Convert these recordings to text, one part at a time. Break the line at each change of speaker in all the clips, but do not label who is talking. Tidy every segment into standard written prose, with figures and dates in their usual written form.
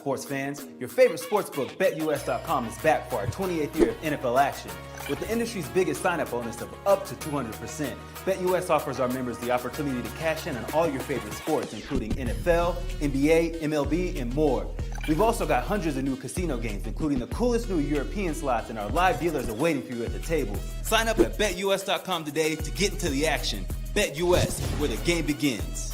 sports fans? Your favorite sportsbook, BetUS.com, is back for our 28th year of NFL action. With the industry's biggest sign-up bonus of up to 200%, BetUS offers our members the opportunity to cash in on all your favorite sports, including NFL, NBA, MLB, and more. We've also got hundreds of new casino games, including the coolest new European slots, and our live dealers are waiting for you at the table. Sign up at BetUS.com today to get into the action. BetUS, where the game begins.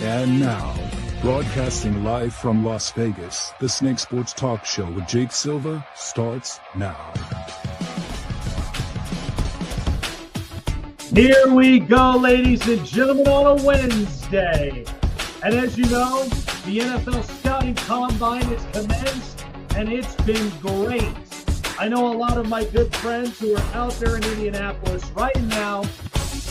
And now, broadcasting live from Las Vegas, the Snake Sports Talk Show with Jake Silva starts now.
Here we go, ladies and gentlemen, on a Wednesday. And as you know, the NFL Scouting Combine is commenced, and it's been great. I know a lot of my good friends who are out there in Indianapolis right now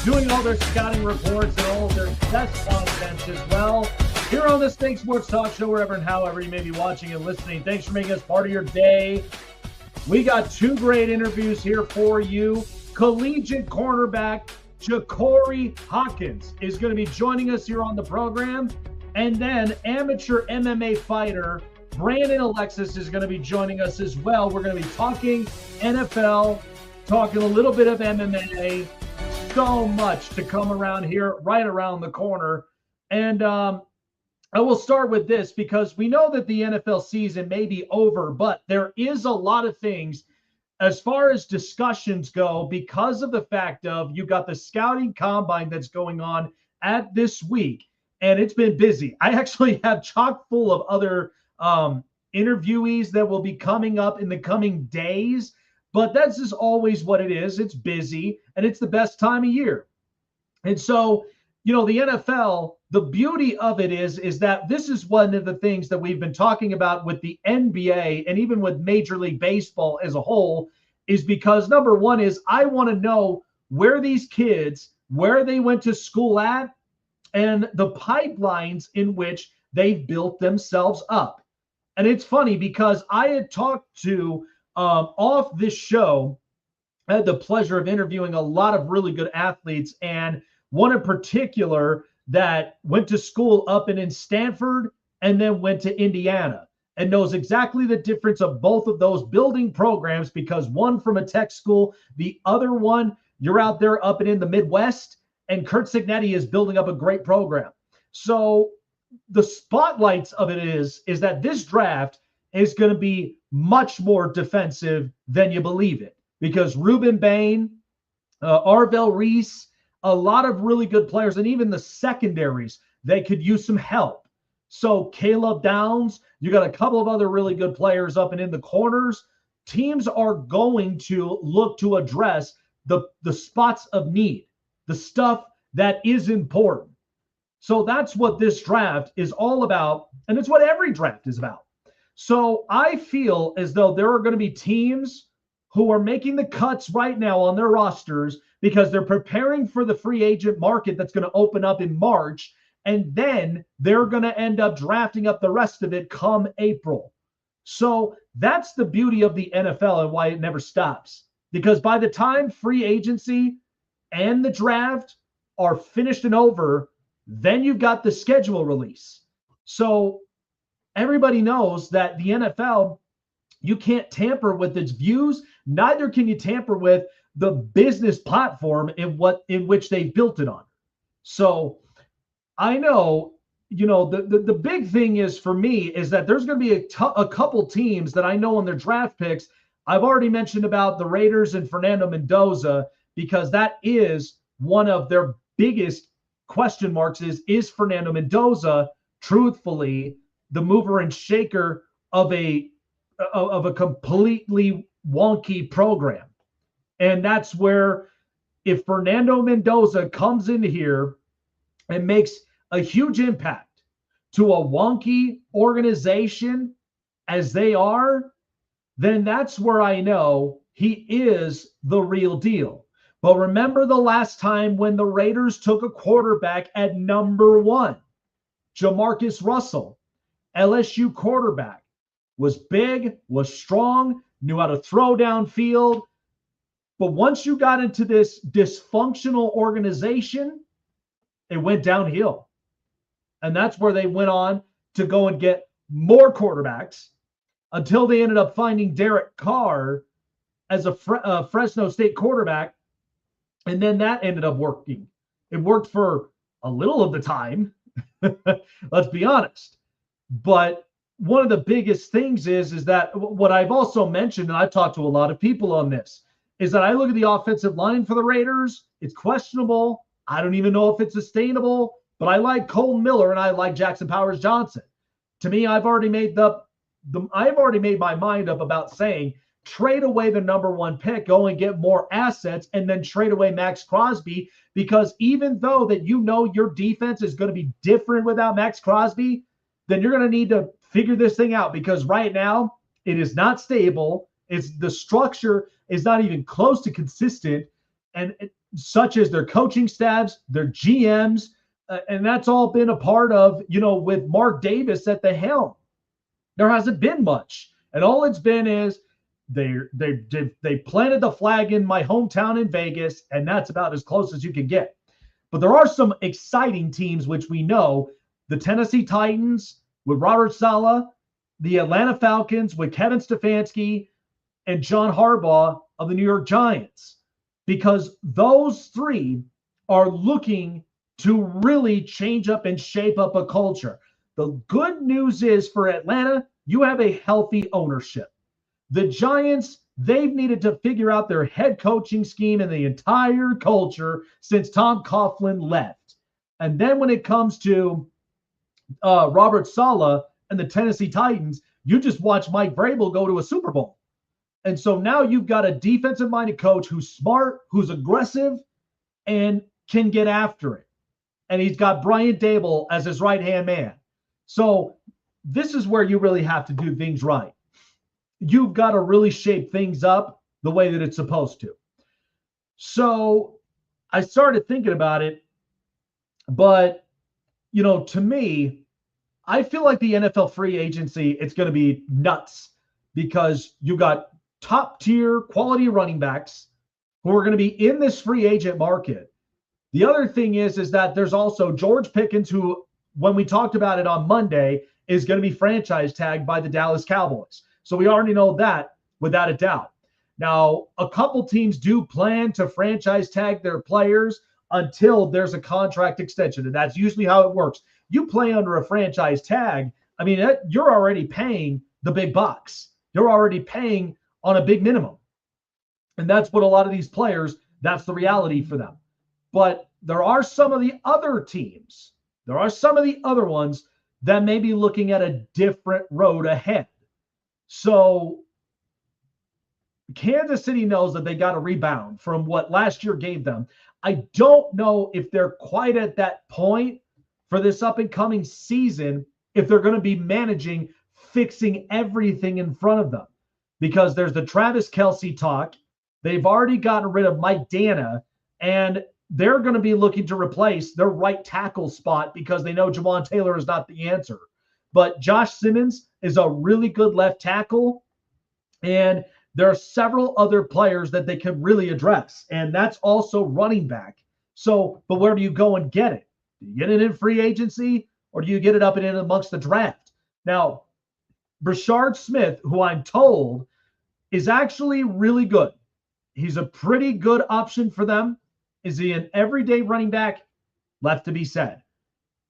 doing all their scouting reports and all their best content as well. Here on the Snake Sports Talk Show, wherever and however you may be watching and listening, thanks for making us part of your day. We got two great interviews here for you. Collegiate cornerback JaKorey Hawkins is going to be joining us here on the program. And then amateur MMA fighter Brandon Alexis is going to be joining us as well. We're going to be talking NFL, talking a little bit of MMA. So much to come around here, right around the corner. And I will start with this because we know that the NFL season may be over, but there is a lot of things as far as discussions go because of the fact of you got the scouting combine that's going on at this week, and it's been busy. I actually have chock full of other interviewees that will be coming up in the coming days. But that's just always what it is. It's busy, and it's the best time of year. And so, you know, the NFL, the beauty of it is that this is one of the things that we've been talking about with the NBA and even with Major League Baseball as a whole, is because number one is I want to know where these kids, where they went to school at, and the pipelines in which they've built themselves up. And it's funny because I had talked to off this show, I had the pleasure of interviewing a lot of really good athletes, and one in particular that went to school up in Stanford and then went to Indiana and knows exactly the difference of both of those building programs, because one from a tech school, the other one, you're out there up and in the Midwest, and Curt Cignetti is building up a great program. So the spotlights of it is that this draft is going to be much more defensive than you believe it, because Ruben Bain, Arvell Reese, a lot of really good players, and even the secondaries, they could use some help. So Caleb Downs, you got a couple of other really good players up and in the corners. Teams are going to look to address the spots of need, the stuff that is important. So that's what this draft is all about, and it's what every draft is about. So I feel as though there are going to be teams who are making the cuts right now on their rosters because they're preparing for the free agent market that's going to open up in March, and then they're going to end up drafting up the rest of it come April. So that's the beauty of the NFL and why it never stops, because by the time free agency and the draft are finished and over, then you've got the schedule release. So everybody knows that the NFL, you can't tamper with its views. Neither can you tamper with the business platform in which they built it on. So I know, you know, the big thing is for me is that there's going to be a couple teams that I know on their draft picks. I've already mentioned about the Raiders and Fernando Mendoza, because that is one of their biggest question marks is Fernando Mendoza, truthfully, the mover and shaker of a completely wonky program. And that's where if Fernando Mendoza comes in here and makes a huge impact, to a wonky organization as they are, then that's where I know he is the real deal. But remember the last time when the Raiders took a quarterback at number 1, Jamarcus Russell, LSU quarterback, was big, was strong, knew how to throw downfield. But once you got into this dysfunctional organization, it went downhill. And that's where they went on to go and get more quarterbacks until they ended up finding Derek Carr as a Fresno State quarterback. And then that ended up working. It worked for a little of the time. Let's be honest. But one of the biggest things is that what I've also mentioned, and I've talked to a lot of people on this, is that I look at the offensive line for the Raiders. It's questionable. I don't even know if it's sustainable, but I like Cole Miller and I like Jackson Powers Johnson. To me, I've already made my mind up about saying trade away the number 1 pick, go and get more assets, and then trade away Max Crosby, because even though that your defense is going to be different without Max Crosby, then you're going to need to figure this thing out, because right now it is not stable. The structure is not even close to consistent, and such as their coaching staffs, their GMs, and that's all been a part of, with Mark Davis at the helm. There hasn't been much, and all it's been is they planted the flag in my hometown in Vegas, and that's about as close as you can get. But there are some exciting teams which we know: the Tennessee Titans with Robert Saleh, the Atlanta Falcons with Kevin Stefanski, and John Harbaugh of the New York Giants, because those 3 are looking to really change up and shape up a culture. The good news is for Atlanta, you have a healthy ownership. The Giants, they've needed to figure out their head coaching scheme and the entire culture since Tom Coughlin left. And then when it comes to Robert Saleh and the Tennessee Titans, you just watch Mike Vrabel go to a Super Bowl. And so now you've got a defensive-minded coach who's smart, who's aggressive, and can get after it. And he's got Brian Daboll as his right-hand man. So this is where you really have to do things right. You've got to really shape things up the way that it's supposed to. So I started thinking about it, but, to me, I feel like the NFL free agency, it's going to be nuts, because you got top-tier quality running backs who are going to be in this free agent market. The other thing is that there's also George Pickens, who, when we talked about it on Monday, is going to be franchise tagged by the Dallas Cowboys. So we already know that without a doubt. Now, a couple teams do plan to franchise tag their players until there's a contract extension, and that's usually how it works. You play under a franchise tag, you're already paying the big bucks. You're already paying on a big minimum. And that's what a lot of these players, that's the reality for them. But there are some of the other teams, there are some of the other ones that may be looking at a different road ahead. So Kansas City knows that they got to rebound from what last year gave them. I don't know if they're quite at that point for this up and coming season, if they're going to be managing, fixing everything in front of them, because there's the Travis Kelce talk. They've already gotten rid of Mike Dana, and they're going to be looking to replace their right tackle spot because they know Jawan Taylor is not the answer. But Josh Simmons is a really good left tackle, and there are several other players that they can really address, and that's also running back. So, but where do you go and get it? Do you get it in free agency, or do you get it up and in amongst the draft? Now, Brashard Smith, who I'm told is actually really good. He's a pretty good option for them. Is he an everyday running back? Left to be said.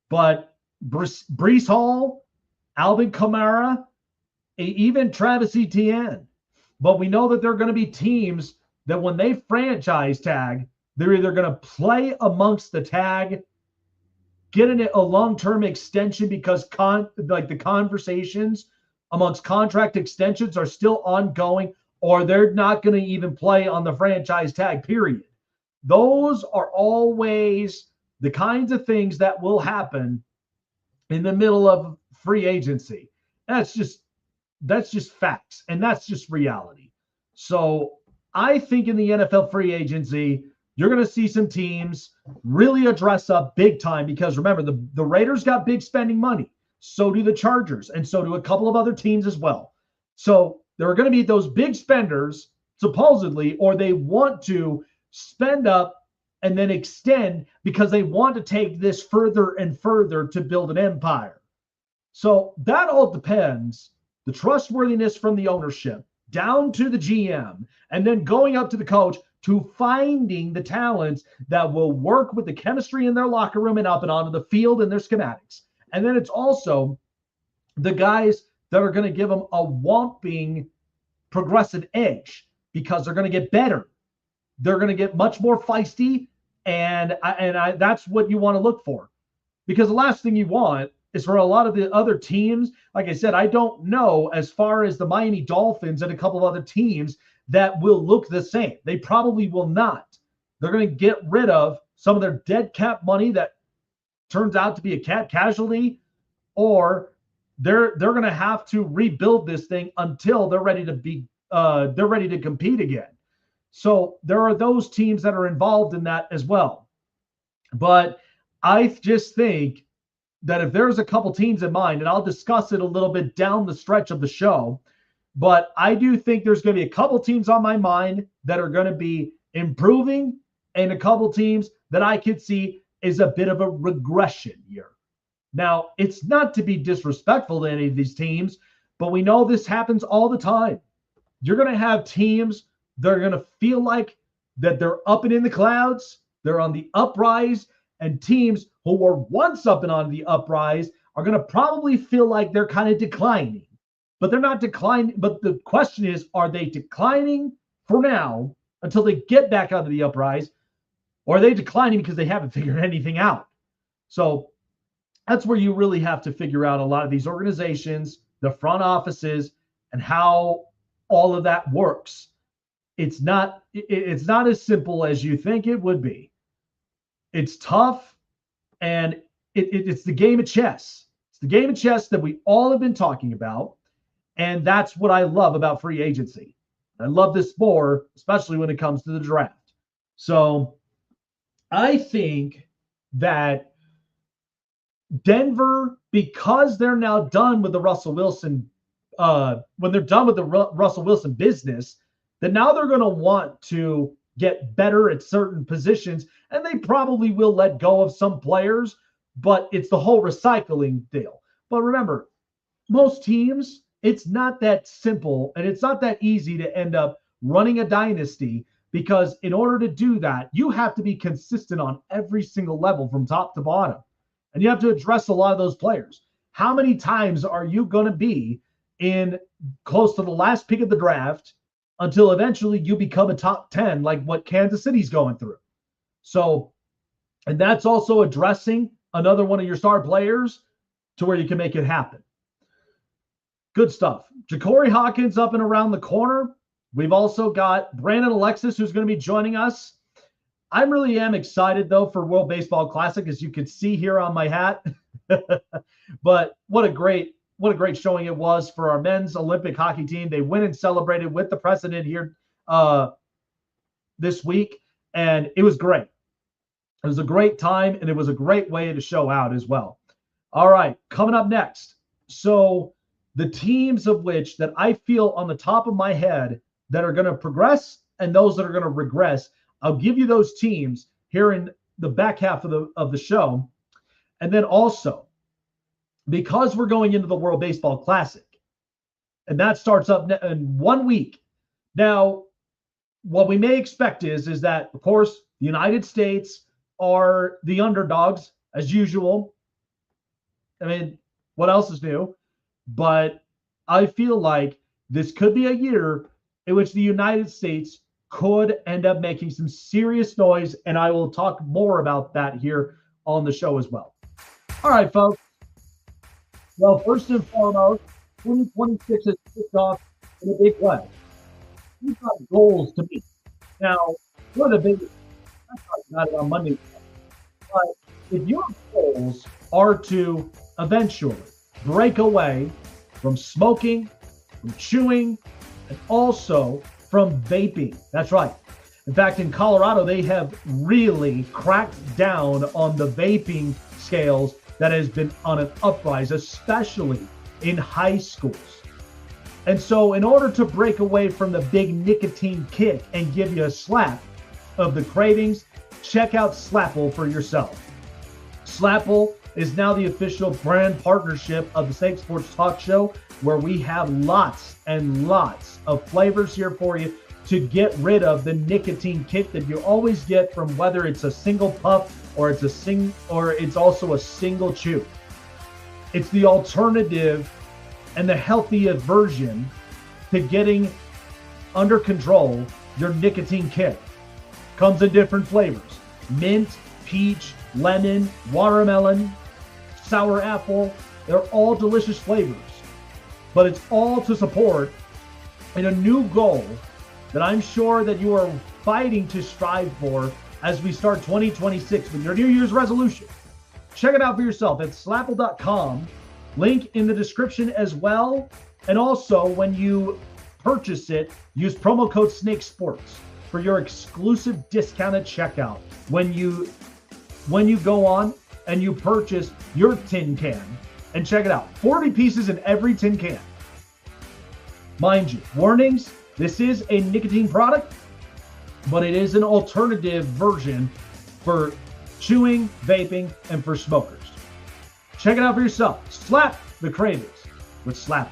But Breece Hall, Alvin Kamara, even Travis Etienne. But we know that there are going to be teams that when they franchise tag, they're either going to play amongst the tag, getting a long-term extension because the conversations amongst contract extensions are still ongoing, or they're not going to even play on the franchise tag, period. Those are always the kinds of things that will happen in the middle of free agency. That's just facts, and that's just reality. So I think in the NFL free agency, you're going to see some teams really address up big time because remember, the Raiders got big spending money. So do the Chargers, and so do a couple of other teams as well. So there are going to be those big spenders, supposedly, or they want to spend up and then extend because they want to take this further and further to build an empire. So that all depends. The trustworthiness from the ownership down to the GM, and then going up to the coach to finding the talents that will work with the chemistry in their locker room and up and onto the field and their schematics. And then it's also the guys that are going to give them a whomping progressive edge because they're going to get better. They're going to get much more feisty, and that's what you want to look for. Because the last thing you want is for a lot of the other teams, like I said, I don't know as far as the Miami Dolphins and a couple of other teams that will look the same. They probably will not. They're going to get rid of some of their dead cap money that turns out to be a cap casualty, or they're going to have to rebuild this thing until they're ready to compete again. So there are those teams that are involved in that as well. But I just think that if there's a couple teams in mind, and I'll discuss it a little bit down the stretch of the show, but I do think there's going to be a couple teams on my mind that are going to be improving and a couple teams that I could see is a bit of a regression year. Now, it's not to be disrespectful to any of these teams, but we know this happens all the time. You're going to have teams that are going to feel like that they're up and in the clouds, they're on the uprise, and teams who were once up and on the uprise are going to probably feel like they're kind of declining. But they're not declining. But the question is, are they declining for now until they get back onto the uprise, or are they declining because they haven't figured anything out? So that's where you really have to figure out a lot of these organizations, the front offices, and how all of that works. It's not as simple as you think it would be. It's tough, and it's the game of chess. It's the game of chess that we all have been talking about, and that's what I love about free agency. I love this more, especially when it comes to the draft. So I think that Denver, because they're now done with the Russell Wilson, when they're done with the Russell Wilson business, then now they're going to want to get better at certain positions, and they probably will let go of some players, but it's the whole recycling deal. But remember, most teams, it's not that simple, and it's not that easy to end up running a dynasty, because in order to do that, you have to be consistent on every single level from top to bottom, and you have to address a lot of those players. How many times are you going to be in close to the last pick of the draft until eventually you become a top 10, like what Kansas City's going through? So, and that's also addressing another one of your star players to where you can make it happen. Good stuff. JaKorey Hawkins up and around the corner. We've also got Brandon Alexis, who's going to be joining us. I really am excited, though, for World Baseball Classic, as you can see here on my hat. But what a great showing it was for our men's Olympic hockey team. They went and celebrated with the president here this week, and it was great. It was a great time, and it was a great way to show out as well. All right, coming up next. So the teams of which that I feel on the top of my head that are going to progress and those that are going to regress, I'll give you those teams here in the back half of the show. And then also, because we're going into the World Baseball Classic, and that starts up in 1 week. Now, what we may expect is that, of course, the United States are the underdogs, as usual. I mean, what else is new? But I feel like this could be a year in which the United States could end up making some serious noise, and I will talk more about that here on the show as well. All right, folks. Well, first and foremost, 2026 has kicked off in a big way. We've got goals to meet. Now, one of the biggest, I talked about it on Monday, but if your goals are to eventually break away from smoking, from chewing, and also from vaping. That's right. In fact, in Colorado, they have really cracked down on the vaping scales that has been on an uprise, especially in high schools. And so in order to break away from the big nicotine kick and give you a slap of the cravings, check out Slapple for yourself. Slapple is now the official brand partnership of the Snake Sports Talk Show, where we have lots and lots of flavors here for you to get rid of the nicotine kick that you always get from whether it's a single puff or it's also a single chew. It's the alternative and the healthiest version to getting under control your nicotine kick. Comes in different flavors: mint, peach, lemon, watermelon, sour apple. They're all delicious flavors, but it's all to support in a new goal that I'm sure that you are fighting to strive for as we start 2026 with your New Year's resolution. Check it out for yourself at slapple.com. Link in the description as well. And also, when you purchase it, use promo code SNAKESPORTS for your exclusive discount at checkout. When you go on and you purchase your tin can, and check it out, 40 pieces in every tin can. Mind you, warnings, this is a nicotine product, but it is an alternative version for chewing, vaping, and for smokers. Check it out for yourself. Slap the cravings with Slapple.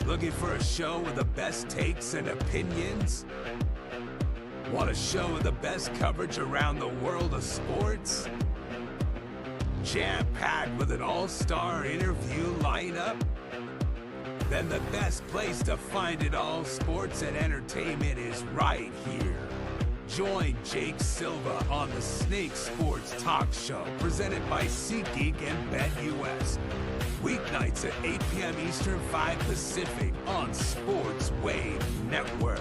Looking for a show with the best takes and opinions? Want a show with the best coverage around the world of sports? Jam-packed with an all-star interview lineup? Then the best place to find it all, sports and entertainment, is right here. Join Jake Silva on the Snake Sports Talk Show, presented by SeatGeek and BetUS. Weeknights at 8 p.m. Eastern, 5 Pacific on Sports Wave Network.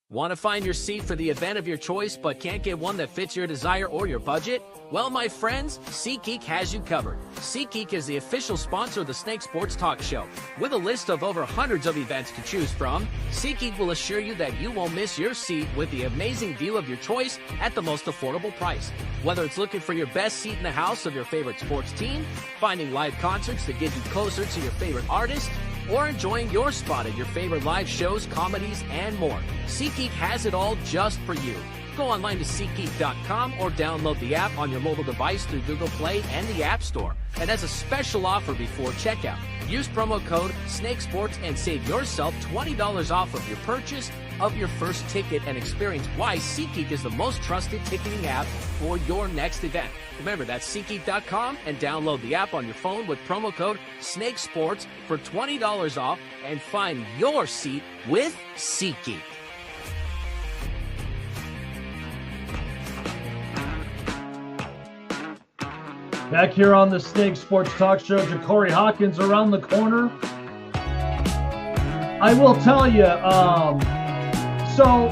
Want to find your seat for the event of your choice but can't get one that fits your desire or your budget? Well, my friends, SeatGeek has you covered. SeatGeek is the official sponsor of the Snake Sports Talk Show. With a list of over hundreds of events to choose from, SeatGeek will assure you that you won't miss your seat with the amazing view of your choice at the most affordable price. Whether it's looking for your best seat in the house of your favorite sports team, finding live concerts that get you closer to your favorite artist, or enjoying your spot at your favorite live shows, comedies, and more, SeatGeek has it all just for you. Go online to SeatGeek.com or download the app on your mobile device through Google Play and the App Store. And as a special offer before checkout, use promo code SNAKESPORTS and save yourself $20 off of your purchase of your first ticket, and experience why SeatGeek is the most trusted ticketing app for your next event. Remember, that's SeatGeek.com, and download the app on your phone with promo code SNAKESPORTS for $20 off and find your seat with SeatGeek.
Back here on the Snake Sports Talk Show, JaKorey Hawkins around the corner. I will tell you, so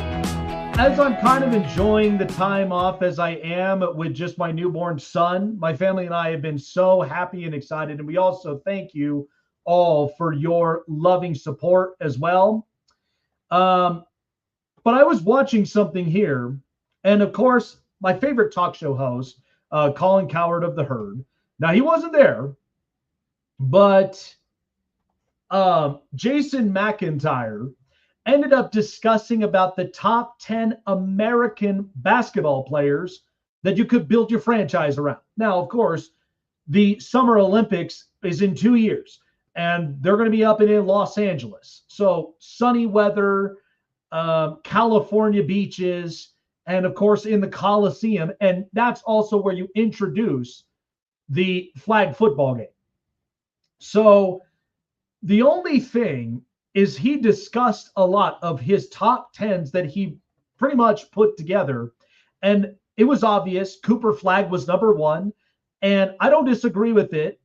as I'm kind of enjoying the time off as I am with just my newborn son, my family and I have been so happy and excited. And we also thank you all for your loving support as well. But I was watching something here. And of course, my favorite talk show host, Colin Cowherd of The Herd. Now, he wasn't there, but Jason McIntyre ended up discussing about the top 10 American basketball players that you could build your franchise around. Now, of course, the Summer Olympics is in 2 years, and they're going to be up in Los Angeles. So sunny weather, California beaches, and of course in the Coliseum. And that's also where you introduce the flag football game. So The only thing is he discussed a lot of his top 10s that he pretty much put together. And it was obvious Cooper Flagg was number one. And I don't disagree with it.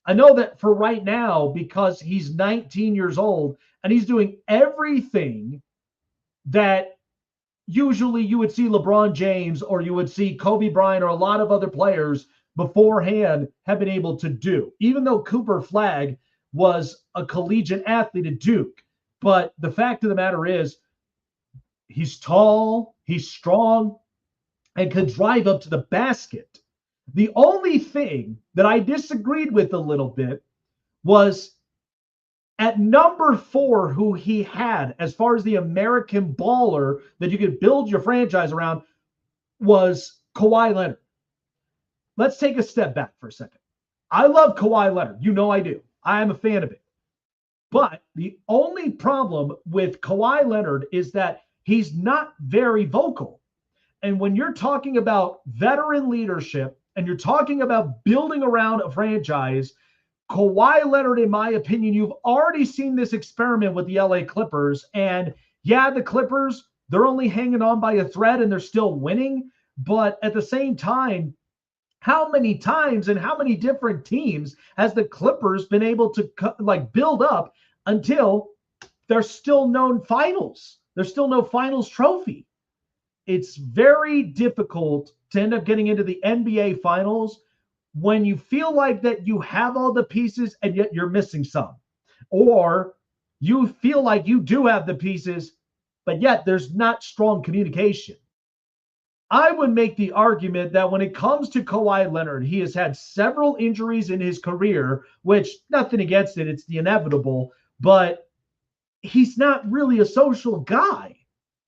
I know that for right now, because he's 19 years old and he's doing everything that usually you would see LeBron James or you would see Kobe Bryant or a lot of other players beforehand have been able to do, even though Cooper Flagg was a collegiate athlete at Duke. But the fact of the matter is, he's tall, he's strong, and could drive up to the basket. The only thing that I disagreed with a little bit was at number 4, who he had as far as the American baller that you could build your franchise around was Kawhi Leonard. Let's take a step back for a second. I love Kawhi Leonard. You know I do. I am a fan of it. But the only problem with Kawhi Leonard is that he's not very vocal. And when you're talking about veteran leadership and you're talking about building around a franchise, Kawhi Leonard, in my opinion, you've already seen this experiment with the LA Clippers. And yeah, the Clippers, they're only hanging on by a thread and they're still winning. But at the same time, how many times and how many different teams has the Clippers been able to build up until there's still no finals? There's still no finals trophy. It's very difficult to end up getting into the NBA finals when you feel like that you have all the pieces and yet you're missing some. Or you feel like you do have the pieces, but yet there's not strong communication. I would make the argument that when it comes to Kawhi Leonard, he has had several injuries in his career, which nothing against it, it's the inevitable, but he's not really a social guy.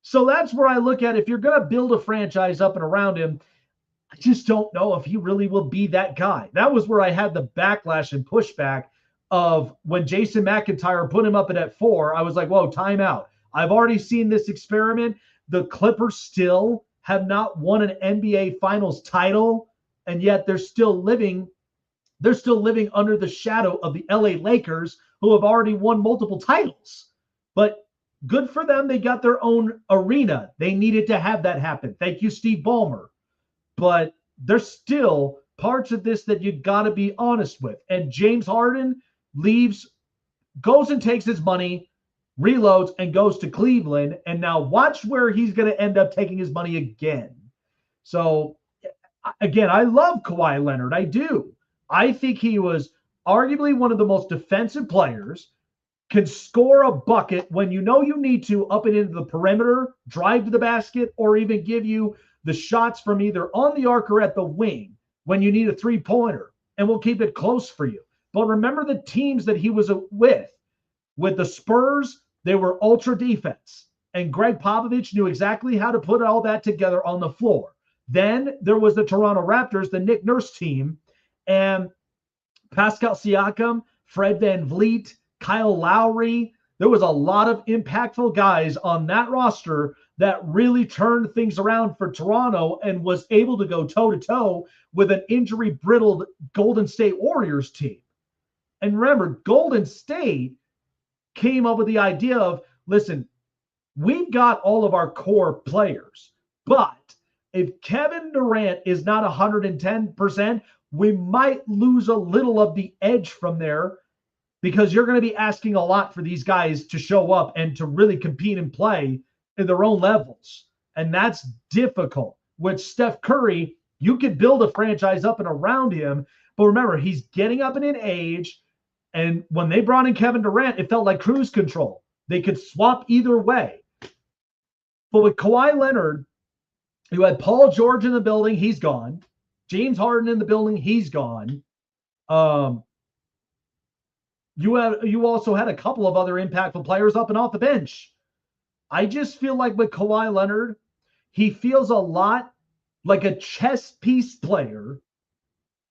So that's where I look at, if you're going to build a franchise up and around him, I just don't know if he really will be that guy. That was where I had the backlash and pushback of when Jason McIntyre put him up at 4. I was like, whoa, time out. I've already seen this experiment. The Clippers still have not won an NBA Finals title, and yet they're still living under the shadow of the LA Lakers, who have already won multiple titles. But good for them. They got their own arena. They needed to have that happen. Thank you, Steve Ballmer. But there's still parts of this that you got to be honest with. And James Harden goes and takes his money, reloads, and goes to Cleveland. And now watch where he's going to end up taking his money again. So, again, I love Kawhi Leonard. I do. I think he was arguably one of the most defensive players, can score a bucket when you know you need to up and into the perimeter, drive to the basket, or even give you the shots from either on the arc or at the wing when you need a three-pointer, and we'll keep it close for you. But remember the teams that he was with. With the Spurs, they were ultra defense, and Greg Popovich knew exactly how to put all that together on the floor. Then there was the Toronto Raptors, the Nick Nurse team, and Pascal Siakam, Fred VanVleet, Kyle Lowry. There was a lot of impactful guys on that roster that really turned things around for Toronto and was able to go toe-to-toe with an injury-brittled Golden State Warriors team. And remember, Golden State came up with the idea of, listen, we've got all of our core players, but if Kevin Durant is not 110%, we might lose a little of the edge from there, because you're going to be asking a lot for these guys to show up and to really compete and play in their own levels. And that's difficult. With Steph Curry, you could build a franchise up and around him. But remember, he's getting up in an age. And when they brought in Kevin Durant, it felt like cruise control. They could swap either way. But with Kawhi Leonard, you had Paul George in the building. He's gone. James Harden in the building. He's gone. You also had a couple of other impactful players up and off the bench. I just feel like with Kawhi Leonard, he feels a lot like a chess piece player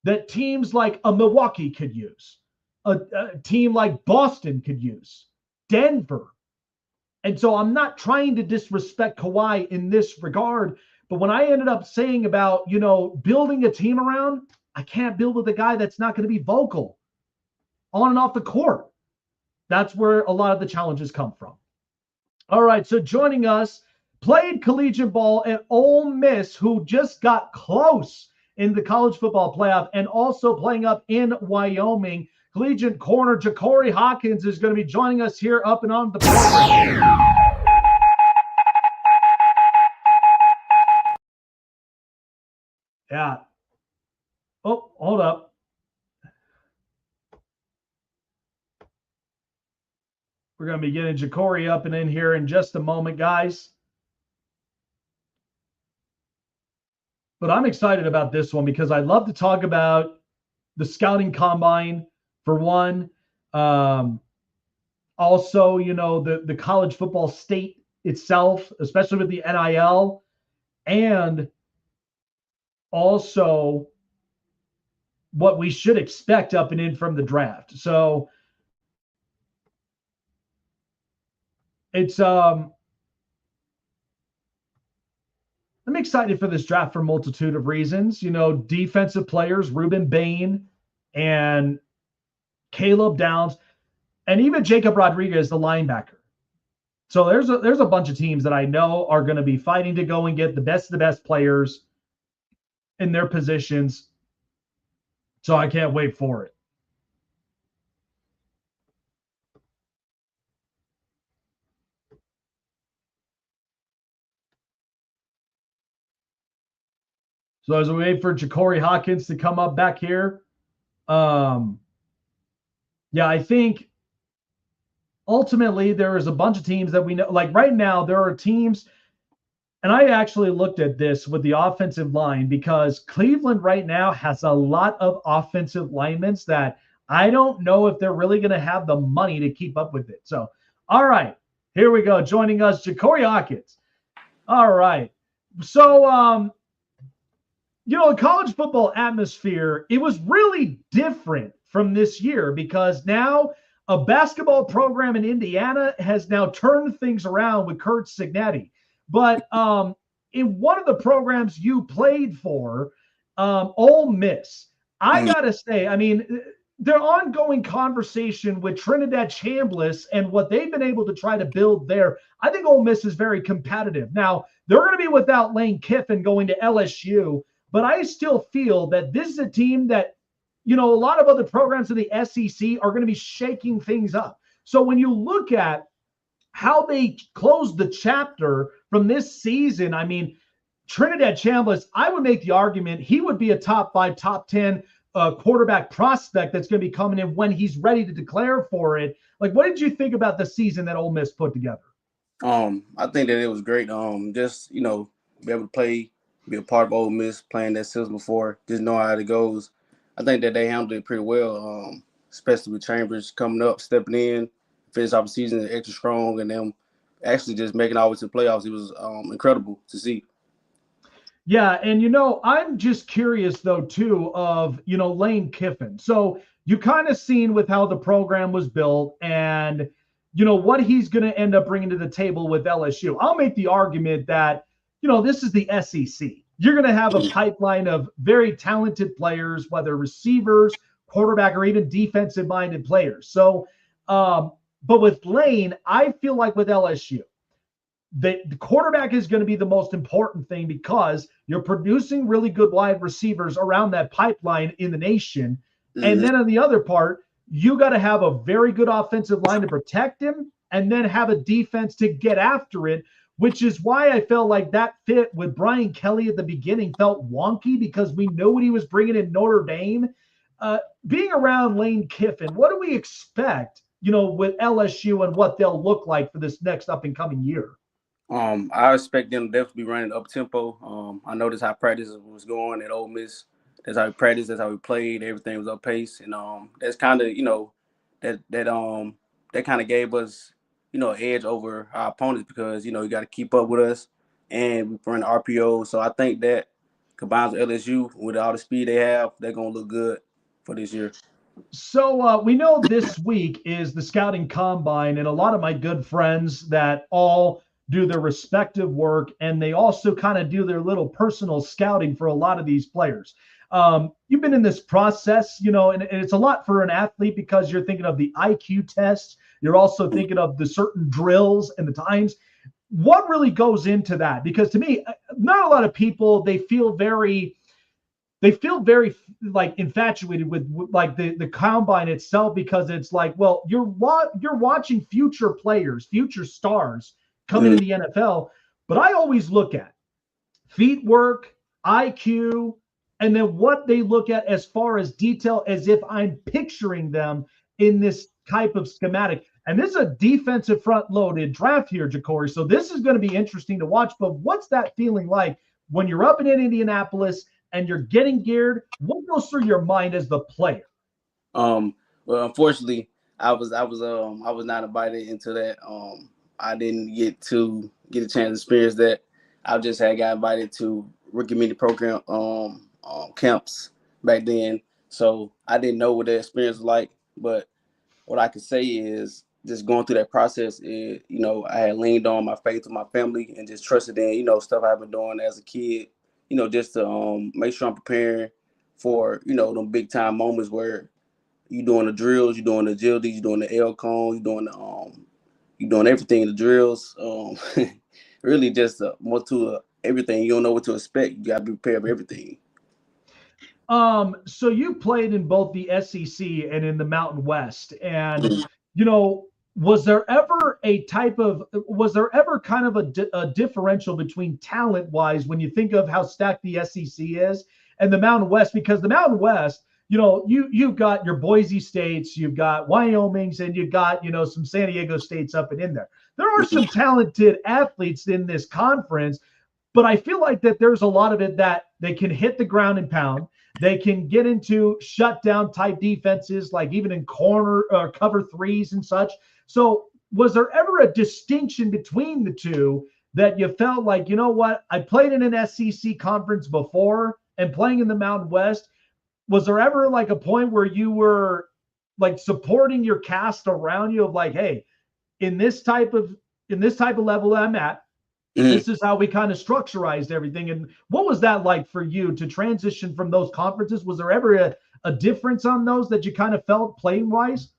that teams like a Milwaukee could use, a team like Boston could use, Denver. And so I'm not trying to disrespect Kawhi in this regard, but when I ended up saying about, building a team around, I can't build with a guy that's not going to be vocal on and off the court. That's where a lot of the challenges come from. All right, so joining us, played collegiate ball at Ole Miss, who just got close in the college football playoff, and also playing up in Wyoming. Collegiate corner JaKorey Hawkins is going to be joining us here up and on the program. Yeah. Oh, hold up. We're going to be getting JaKorey up and in here in just a moment, guys. But I'm excited about this one because I love to talk about the scouting combine, for one. Also, you know, the college football state itself, especially with the NIL, and also what we should expect up and in from the draft. So it's I'm excited for this draft for a multitude of reasons. You know, defensive players, Ruben Bain and Caleb Downs, and even Jacob Rodriguez, the linebacker. So there's a bunch of teams that I know are going to be fighting to go and get the best of the best players in their positions. So I can't wait for it. So as we wait for JaKorey Hawkins to come up back here, yeah, I think ultimately there is a bunch of teams that we know. Like right now, there are teams, and I actually looked at this with the offensive line because Cleveland right now has a lot of offensive linemen that I don't know if they're really going to have the money to keep up with it. So, all right, here we go. Joining us, JaKorey Hawkins. All right. So, you know, the college football atmosphere, it was really different from this year because now a basketball program in Indiana has now turned things around with Kurt Signetti. But in one of the programs you played for, Ole Miss, I got to say, I mean, their ongoing conversation with Trinidad Chambliss and what they've been able to try to build there, I think Ole Miss is very competitive. Now, they're going to be without Lane Kiffin going to LSU, but I still feel that this is a team that, you know, a lot of other programs in the SEC are going to be shaking things up. So when you look at how they closed the chapter from this season, I mean, Trinidad Chambliss, I would make the argument he would be a top 5, top 10 quarterback prospect that's going to be coming in when he's ready to declare for it. Like, what did you think about the season that Ole Miss put together?
I think that it was great. Just, you know, be able to play, be a part of Ole Miss, playing that system before, just know how it goes. I think that they handled it pretty well, especially with Chambers coming up, stepping in, finish off the season extra strong, and them actually just making all the way to the playoffs. It was incredible to see.
Yeah, and, you know, I'm just curious, though, too, of, you know, Lane Kiffin. So you kind of seen with how the program was built and, you know, what he's going to end up bringing to the table with LSU. I'll make the argument that, you know, this is the SEC. You're going to have a pipeline of very talented players, whether receivers, quarterback, or even defensive-minded players. So, but with Lane, I feel like with LSU, the quarterback is going to be the most important thing because you're producing really good wide receivers around that pipeline in the nation. Mm-hmm. And then on the other part, you got to have a very good offensive line to protect him and then have a defense to get after it, which is why I felt like that fit with Brian Kelly at the beginning felt wonky because we know what he was bringing in Notre Dame. Being around Lane Kiffin, what do we expect, you know, with LSU and what they'll look like for this next up-and-coming year?
I expect them to definitely be running up-tempo. I noticed how practice was going at Ole Miss. That's how we practiced. That's how we played. Everything was up pace, and that's kind of, you know, that kind of gave us, you know, an edge over our opponents because, you know, you got to keep up with us, and we run RPO. So I think that combines with LSU with all the speed they have, they're gonna look good for this year.
So we know this week is the scouting combine, and a lot of my good friends that all do their respective work, and they also kind of do their little personal scouting for a lot of these players. You've been in this process, you know, and it's a lot for an athlete because you're thinking of the IQ test, You're also thinking of the certain drills and the times. What really goes into that? Because to me, not a lot of people, they feel very like infatuated with like the combine itself, because it's like, well, you're watching future players, future stars coming in the NFL. But I always look at feet work, IQ, and then what they look at as far as detail, as if I'm picturing them in this type of schematic. And this is a defensive front-loaded draft here, JaKorey. So this is going to be interesting to watch. But what's that feeling like when you're up in Indianapolis and you're getting geared? What goes through your mind as the player?
Well, unfortunately, I was not invited into that. I didn't get a chance to experience that. I just had got invited to rookie mini program camps back then, so I didn't know what the experience was like. But what I could say is, just going through that process, I had leaned on my faith with my family and just trusted in, stuff I've been doing as a kid, just to make sure I'm preparing for, them big time moments where you're doing the drills, you're doing the agility, you're doing the L cone, you're doing everything, the drills. Really just more to everything. You don't know what to expect. You gotta be prepared for everything.
So you played in both the SEC and in the Mountain West, and was there ever kind of a differential between talent wise when you think of how stacked the SEC is and the Mountain West? Because the Mountain West, you've got your Boise States, you've got Wyoming's, and you've got, some San Diego States up and in there. There are some talented athletes in this conference, but I feel like that there's a lot of it that they can hit the ground and pound. They can get into shutdown type defenses, like even in corner or cover threes and such. So was there ever a distinction between the two that you felt like, you know what, I played in an SEC conference before and playing in the Mountain West? Was there ever like a point where you were like supporting your cast around you of like, hey, in this type of level I'm at, this is how we kind of structurized everything? And what was that like for you to transition from those conferences? Was there ever a difference on those that you kind of felt playing wise?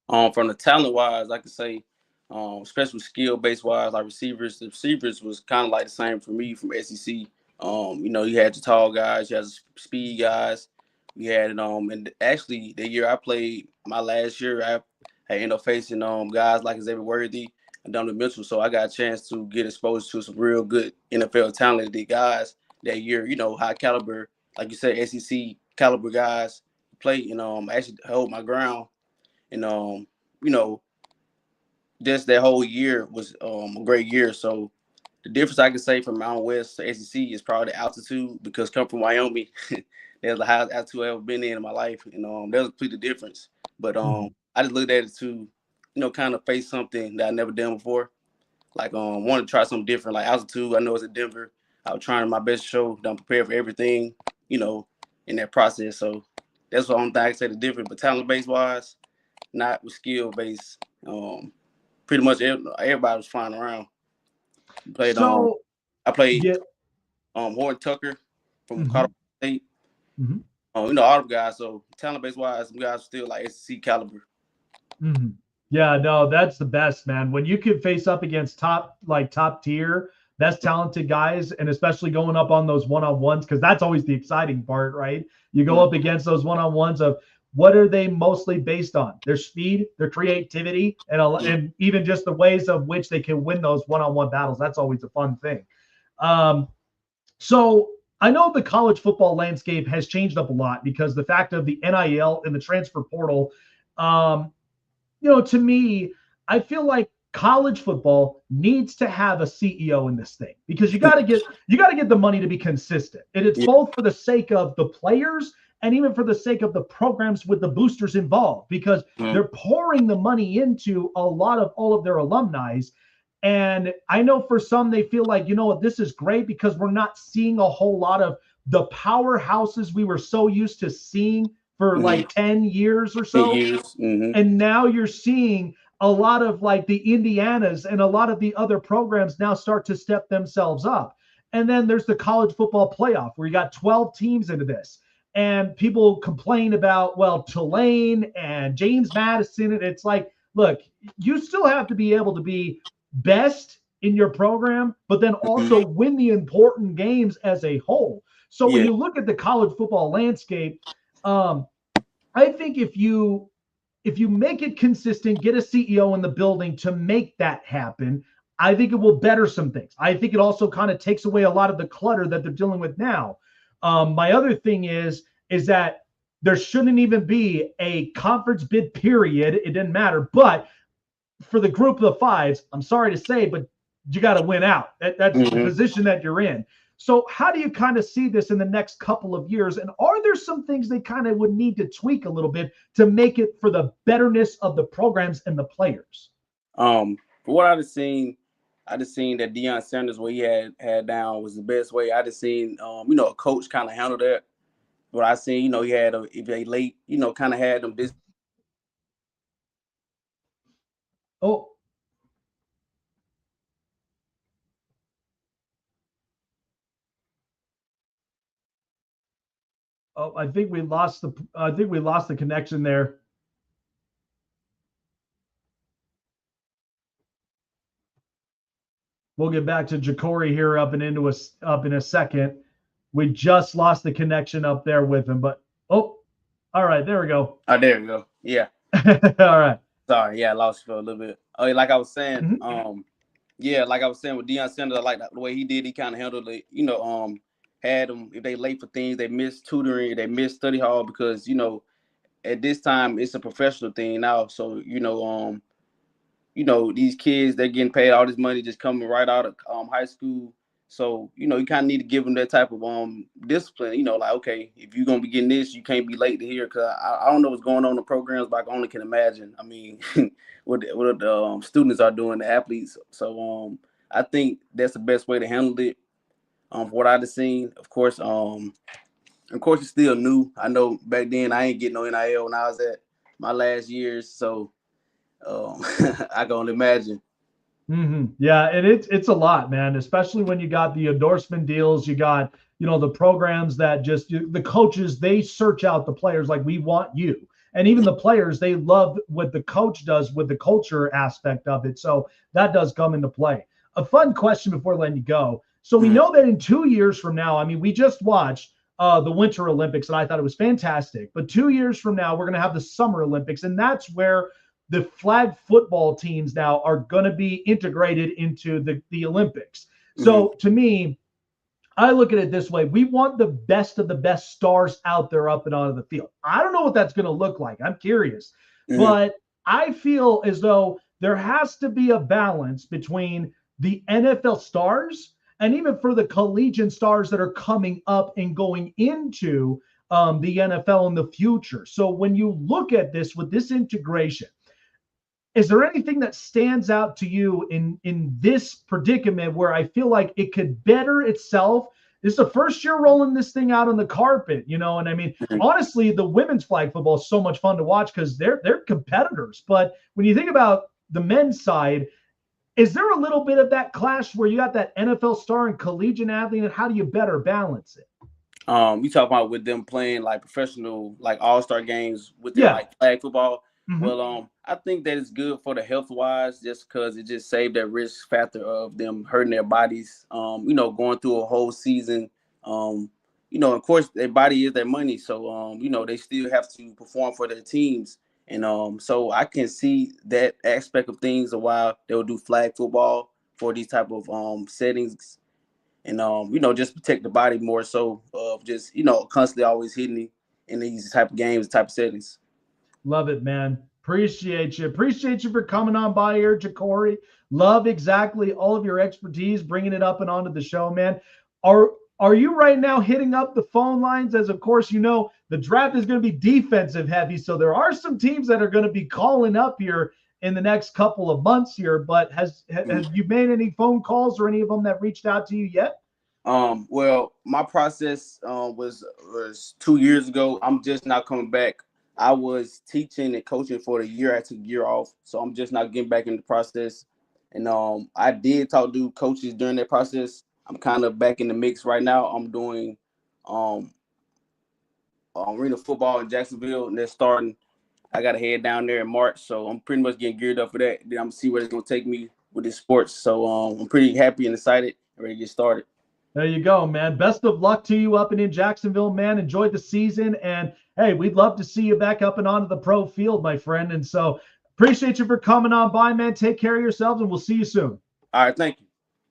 From the talent wise, I could say, especially skill base wise, like the receivers was kind of like the same for me from SEC. You had your tall guys, you had speed guys. We had and actually the year I played, my last year, I ended up facing guys like Xavier Worthy and Donovan Mitchell. So I got a chance to get exposed to some real good NFL talented guys that year. High caliber, like you said, SEC caliber guys played. Actually held my ground, and just that whole year was a great year. So the difference I can say from Mountain West to SEC is probably the altitude, because come from Wyoming. That's the highest altitude I've ever been in my life, and there's a complete difference. But I just looked at it to, kind of face something that I never done before. Like wanted to try something different, like altitude. I know it's in Denver. I was trying my best to show that I'm prepared for everything, in that process. So that's the only thing I can say the difference. But talent base wise, not with skill base. Pretty much everybody was flying around. I played Horton Tucker from Colorado State. All the guys. So talent base wise, some guys are still like SEC caliber.
Yeah, no, that's the best, man. When you can face up against top tier, best talented guys, and especially going up on those one-on-ones, because that's always the exciting part, right? You go up against those one-on-ones of what are they mostly based on? Their speed, their creativity, and even just the ways of which they can win those one-on-one battles. That's always a fun thing. So I know the college football landscape has changed up a lot because the fact of the NIL and the transfer portal. To me, I feel like college football needs to have a CEO in this thing, because you got to get the money to be consistent. And it's both for the sake of the players and even for the sake of the programs with the boosters involved, because they're pouring the money into a lot of all of their alumni. And I know for some, they feel like, this is great because we're not seeing a whole lot of the powerhouses we were so used to seeing for like 10 years or so. And now you're seeing a lot of like the Indianas and a lot of the other programs now start to step themselves up. And then there's the college football playoff where you got 12 teams into this. And people complain about, Tulane and James Madison. And it's like, look, you still have to be able to be best in your program, but then also win the important games as a whole. So when
Yeah.
you look at the college football landscape, I think if you make it consistent, get a CEO in the building to make that happen, I think it will better some things. I think it also kind of takes away a lot of the clutter that they're dealing with now. My other thing is that there shouldn't even be a conference bid period. It didn't matter. But for the group of the fives, I'm sorry to say, but you got to win out. That's the position that you're in. So how do you kind of see this in the next couple of years? And are there some things they kind of would need to tweak a little bit to make it for the betterness of the programs and the players?
For what I just seen that Deion Sanders, what he had down was the best way. I just seen a coach kind of handle that. What I seen, he had if they late, kind of had them this.
Oh. Oh, I think we lost the connection there. We'll get back to JaKorey here up in a second. We just lost the connection up there with him, but all right, there we go.
Oh, there we go. Yeah.
All right.
Sorry, yeah, I lost you for a little bit. Oh, like I was saying, like I was saying with Deion Sanders, I like the way he did. He kind of handled it. Had them if they late for things, they missed tutoring, they missed study hall because at this time it's a professional thing now. So these kids, they're getting paid all this money just coming right out of high school. So, you kind of need to give them that type of discipline, like, okay, if you're going to be getting this, you can't be late to here because I don't know what's going on in the programs, but I only can imagine. I mean, what the students are doing, the athletes. So I think that's the best way to handle it. From what I've seen, of course, it's still new. I know back then I ain't getting no NIL when I was at my last years. So I can only imagine.
Yeah, and it's a lot, man, especially when you got the endorsement deals, you got, the programs that just the coaches, they search out the players like, we want you. And even the players, they love what the coach does with the culture aspect of it. So that does come into play. A fun question before letting you go. So we know that in 2 years from now, I mean, we just watched the Winter Olympics, and I thought it was fantastic. But 2 years from now, we're going to have the Summer Olympics, and that's where the flag football teams now are going to be integrated into the Olympics. So to me, I look at it this way. We want the best of the best stars out there up and onto the field. I don't know what that's going to look like. I'm curious. But I feel as though there has to be a balance between the NFL stars and even for the collegiate stars that are coming up and going into the NFL in the future. So when you look at this with this integration, is there anything that stands out to you in this predicament where I feel like it could better itself? This is the first year rolling this thing out on the carpet, and I mean, honestly, the women's flag football is so much fun to watch because they're competitors. But when you think about the men's side, is there a little bit of that clash where you got that NFL star and collegiate athlete, and how do you better balance it?
You talk about with them playing like professional, like all-star games with their like flag football. Well, I think that it's good for the health-wise just because it just saved that risk factor of them hurting their bodies, going through a whole season. Of course, their body is their money. So, they still have to perform for their teams. And so I can see that aspect of things a while they'll do flag football for these type of settings. And, just protect the body more so of just, constantly always hitting in these type of games, type of settings.
Love it, man. Appreciate you. Appreciate you for coming on by here, JaKorey. Love exactly all of your expertise, bringing it up and onto the show, man. Are you right now hitting up the phone lines? As, of course, the draft is going to be defensive heavy. So there are some teams that are going to be calling up here in the next couple of months here. But have you made any phone calls or any of them that reached out to you yet?
Well, my process was 2 years ago. I'm just not coming back. I was teaching and coaching for the year. I took a year off, so I'm just not getting back in the process. And I did talk to coaches during that process. I'm kind of back in the mix right now. I'm doing arena football in Jacksonville, and they're starting I got to head down there in March, so I'm pretty much getting geared up for that. Then I'm gonna see where it's gonna take me with this sports. So I'm pretty happy and excited and ready to get started.
There you go, man. Best of luck to you up and in Jacksonville, man. Enjoy the season. And hey, we'd love to see you back up and onto the pro field, my friend. And so appreciate you for coming on by, man. Take care of yourselves, and we'll see you soon.
All right, thank you.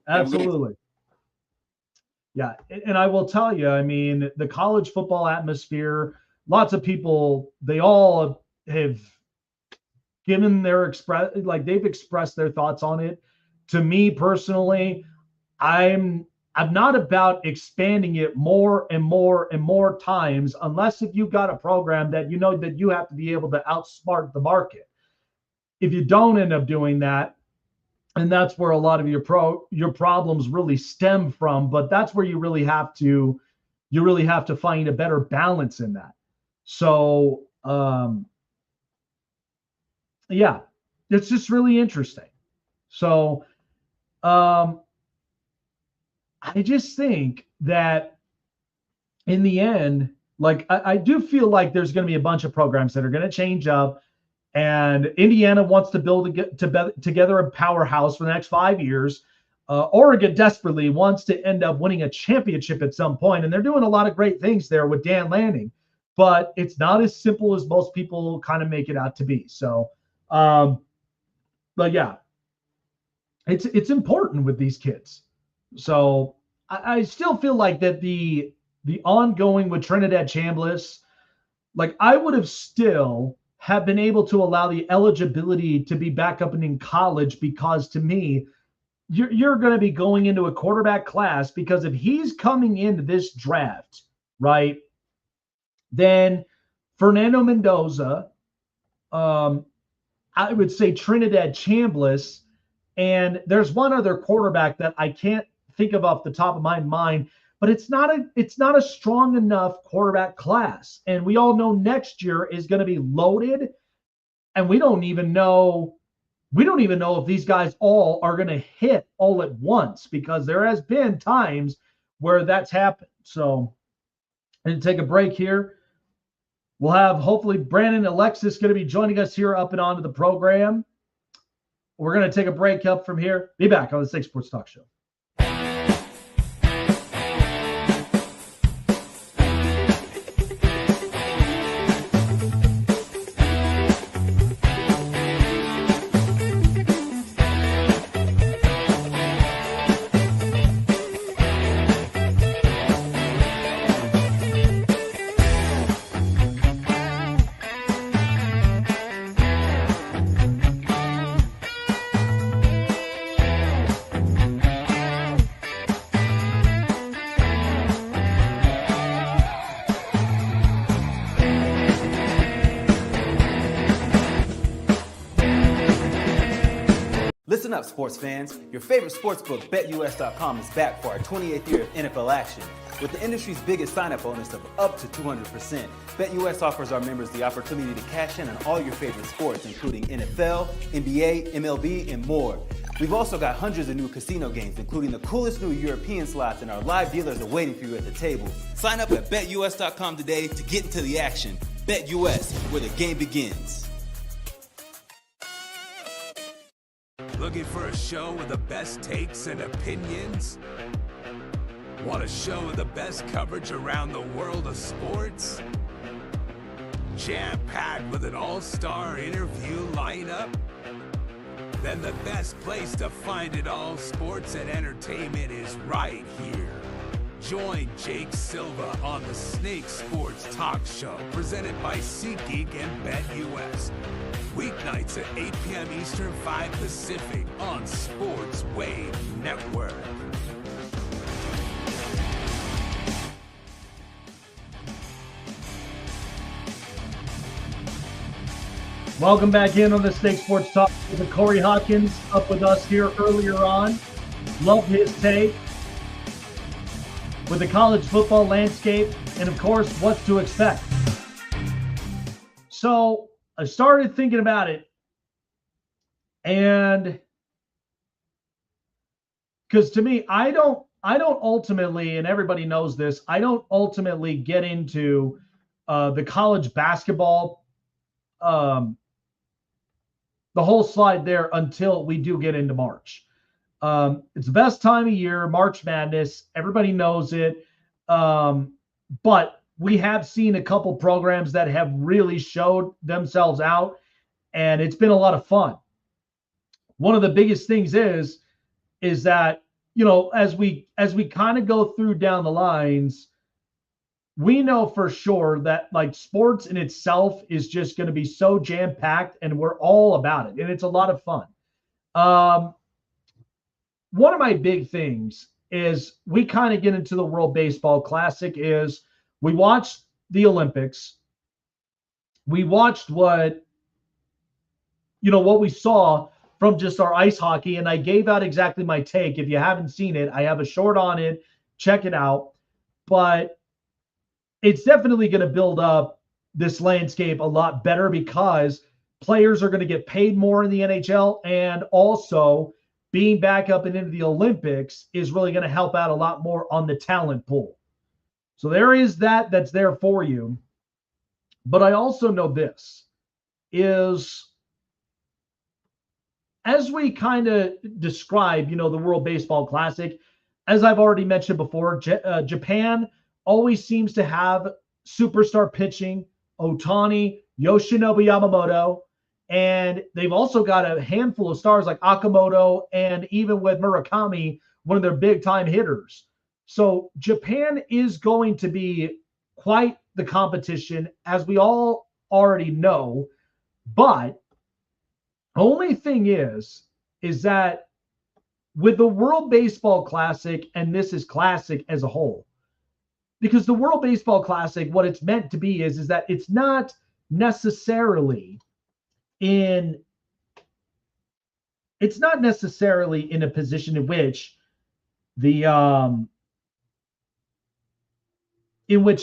Absolutely. Yeah. And I will tell you, I mean, the college football atmosphere, lots of people, they all have given their they've expressed their thoughts on it. To me personally, I'm not about expanding it more and more and more times, unless if you've got a program that you know that you have to be able to outsmart the market. If you don't end up doing that, and that's where a lot of your problems really stem from, but that's where you really have to find a better balance in that. So yeah, it's just really interesting. So I just think that in the end, like I do feel like there's going to be a bunch of programs that are going to change up, and Indiana wants to build together a powerhouse for the next 5 years. Oregon desperately wants to end up winning a championship at some point, and they're doing a lot of great things there with Dan Lanning, but it's not as simple as most people kind of make it out to be. So, but yeah, it's important with these kids. So I still feel like that the ongoing with Trinidad Chambliss, like I would have still have been able to allow the eligibility to be back up and in college, because to me, you're going to be going into a quarterback class, because if he's coming into this draft, right, then Fernando Mendoza, I would say Trinidad Chambliss, and there's one other quarterback that I can't think of off the top of my mind, but it's not a strong enough quarterback class. And we all know next year is going to be loaded, and we don't even know if these guys all are going to hit all at once, because there has been times where that's happened. So I'm going to take a break here. We'll have hopefully Brandon Alexis going to be joining us here up and onto the program. We're going to take a break up from here. Be back on the Snake Sports Talk Show.
Listen up, sports fans. Your favorite sportsbook, BetUS.com, is back for our 28th year of NFL action. With the industry's biggest sign-up bonus of up to 200%, BetUS offers our members the opportunity to cash in on all your favorite sports, including NFL, NBA, MLB, and more. We've also got hundreds of new casino games, including the coolest new European slots, and our live dealers are waiting for you at the table. Sign up at BetUS.com today to get into the action. BetUS, where the game begins.
Looking for a show with the best takes and opinions? Want a show with the best coverage around the world of sports? Jam-packed with an all-star interview lineup? Then the best place to find it all, sports and entertainment, is right here. Join Jake Silva on the Snake Sports Talk Show, presented by SeatGeek and BetUS. Weeknights at 8 p.m. Eastern, 5 Pacific on Sports Wave Network.
Welcome back in on the Snake Sports Talk with JaKorey Hawkins up with us here earlier on. Love his take with the college football landscape and, of course, what to expect. So I started thinking about it, and because to me, I don't ultimately, and everybody knows this, I don't ultimately get into the college basketball slide there until we do get into March. It's the best time of year, March Madness. Everybody knows it. But we have seen a couple programs that have really showed themselves out, and it's been a lot of fun. One of the biggest things is that, as we kind of go through down the lines, we know for sure that like sports in itself is just going to be so jam-packed, and we're all about it, and it's a lot of fun. One of my big things is we kind of get into the World Baseball Classic is we watched the Olympics. We watched what we saw from just our ice hockey, and I gave out exactly my take. If you haven't seen it, I have a short on it. Check it out. But it's definitely going to build up this landscape a lot better because players are going to get paid more in the NHL, and also being back up and into the Olympics is really going to help out a lot more on the talent pool. So there is that's there for you. But I also know this is, as we kind of describe, the World Baseball Classic, as I've already mentioned before, Japan always seems to have superstar pitching, Ohtani, Yoshinobu Yamamoto, and they've also got a handful of stars like Okamoto, and even with Murakami, one of their big-time hitters. So Japan is going to be quite the competition, as we all already know. But only thing is that with the World Baseball Classic, and this is classic as a whole, because the World Baseball Classic, what it's meant to be is that it's not necessarily in a position in which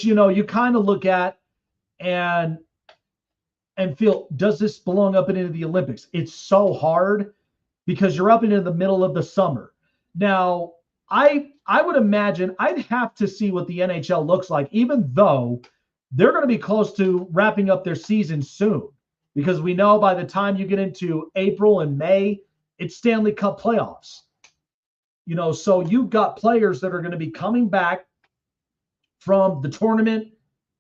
you kind of look at and feel, does this belong up and into the Olympics? It's so hard because you're up into the middle of the summer. Now, I would imagine I'd have to see what the NHL looks like, even though they're going to be close to wrapping up their season soon, because we know by the time you get into April and May, it's Stanley Cup playoffs. So you've got players that are going to be coming back from the tournament,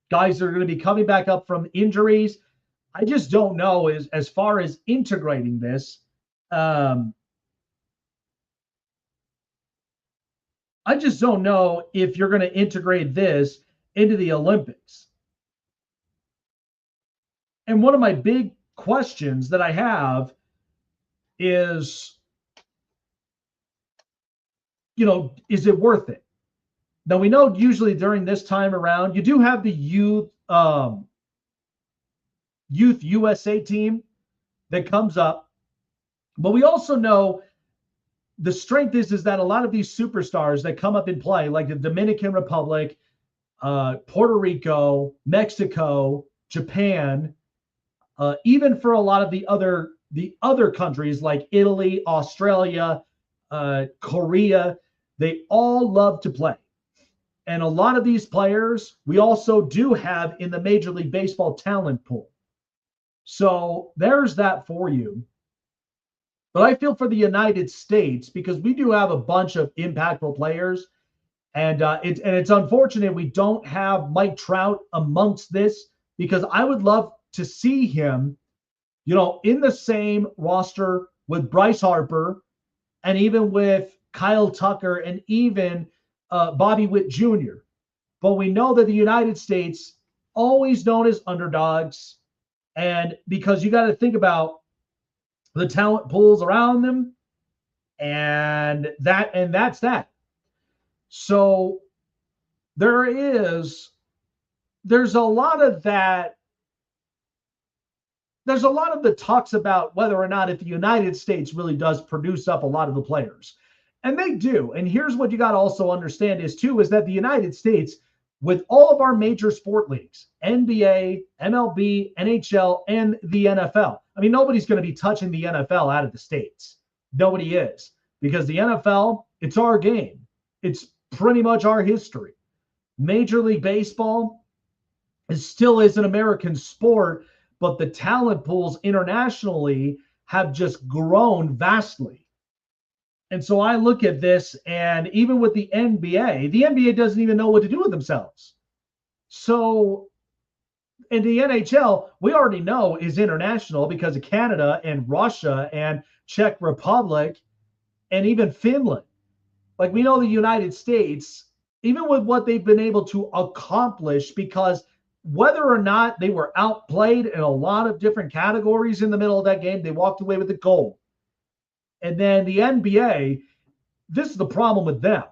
guys that are going to be coming back up from injuries. I just don't know as far as integrating this. I just don't know if you're going to integrate this into the Olympics. And one of my big questions that I have is, is it worth it? Now, we know usually during this time around, you do have the youth USA team that comes up. But we also know the strength is that a lot of these superstars that come up and play, like the Dominican Republic, Puerto Rico, Mexico, Japan, even for a lot of the other countries like Italy, Australia, Korea, they all love to play. And a lot of these players we also do have in the Major League Baseball talent pool. So there's that for you. But I feel for the United States, because we do have a bunch of impactful players. And it's unfortunate we don't have Mike Trout amongst this, because I would love to see him, in the same roster with Bryce Harper, and even with Kyle Tucker, and even Bobby Witt Jr. But we know that the United States, always known as underdogs, and because you got to think about the talent pools around them, and that's that. So there's a lot of that. There's a lot of the talks about whether or not if the United States really does produce up a lot of the players. And they do. And here's what you got to also understand is that the United States, with all of our major sport leagues, NBA, MLB, NHL, and the NFL. I mean, nobody's going to be touching the NFL out of the States. Nobody is. Because the NFL, it's our game. It's pretty much our history. Major League Baseball still is an American sport, but the talent pools internationally have just grown vastly. And so I look at this, and even with the NBA doesn't even know what to do with themselves. So in the NHL, we already know is international because of Canada and Russia and Czech Republic and even Finland. Like, we know the United States, even with what they've been able to accomplish, because whether or not they were outplayed in a lot of different categories in the middle of that game, they walked away with the gold. And then the NBA, this is the problem with them,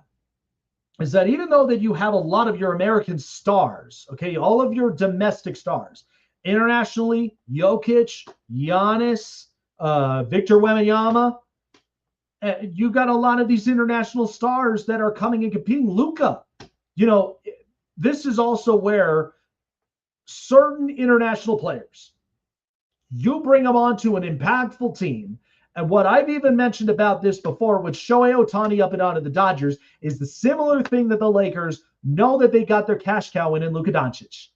is that even though that you have a lot of your American stars, okay, all of your domestic stars, internationally, Jokic, Giannis, Victor Wembanyama, you got a lot of these international stars that are coming and competing. Luka, this is also where certain international players, you bring them onto an impactful team. And what I've even mentioned about this before with Shohei Ohtani up and out of the Dodgers is the similar thing that the Lakers know that they got their cash cow in Luka Doncic.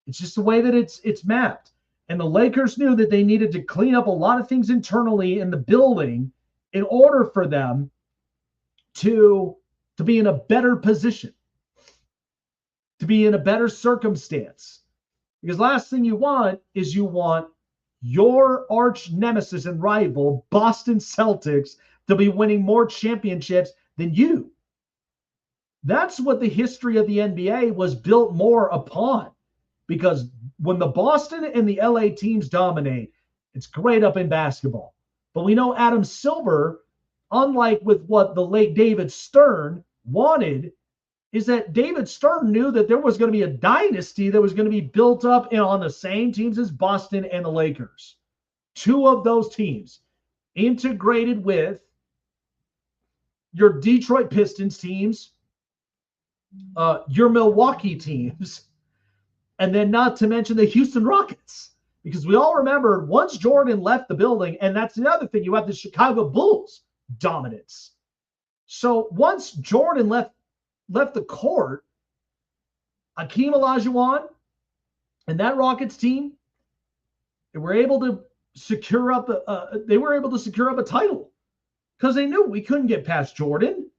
It's just the way that it's mapped. And the Lakers knew that they needed to clean up a lot of things internally in the building in order for them to be in a better position, to be in a better circumstance. Because last thing you want is your arch nemesis and rival, Boston Celtics, to be winning more championships than you. That's what the history of the NBA was built more upon. Because when the Boston and the LA teams dominate, it's great up in basketball. But we know Adam Silver, unlike with what the late David Stern wanted, is that David Stern knew that there was going to be a dynasty that was going to be built up on the same teams as Boston and the Lakers. Two of those teams integrated with your Detroit Pistons teams, your Milwaukee teams, and then not to mention the Houston Rockets. Because we all remember once Jordan left the building, and that's the other thing, you have the Chicago Bulls dominance. So once Jordan left the court, Hakeem Olajuwon and that Rockets team, they were able to secure up a title because they knew we couldn't get past Jordan.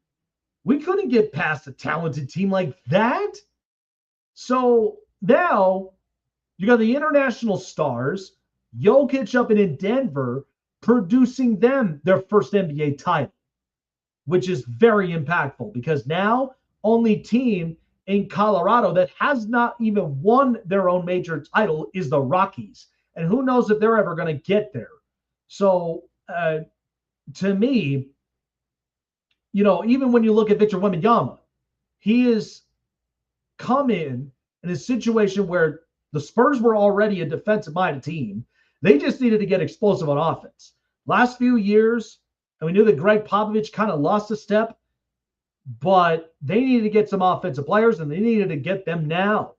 We couldn't get past a talented team like that. So now you got the international stars, Jokic up in Denver, producing them their first NBA title, which is very impactful because now only team in Colorado that has not even won their own major title is the Rockies. And who knows if they're ever going to get there. So to me, even when you look at Victor Wembanyama, he has come in a situation where the Spurs were already a defensive-minded team. They just needed to get explosive on offense. Last few years, and we knew that Greg Popovich kind of lost a step, but they needed to get some offensive players, and they needed to get them now.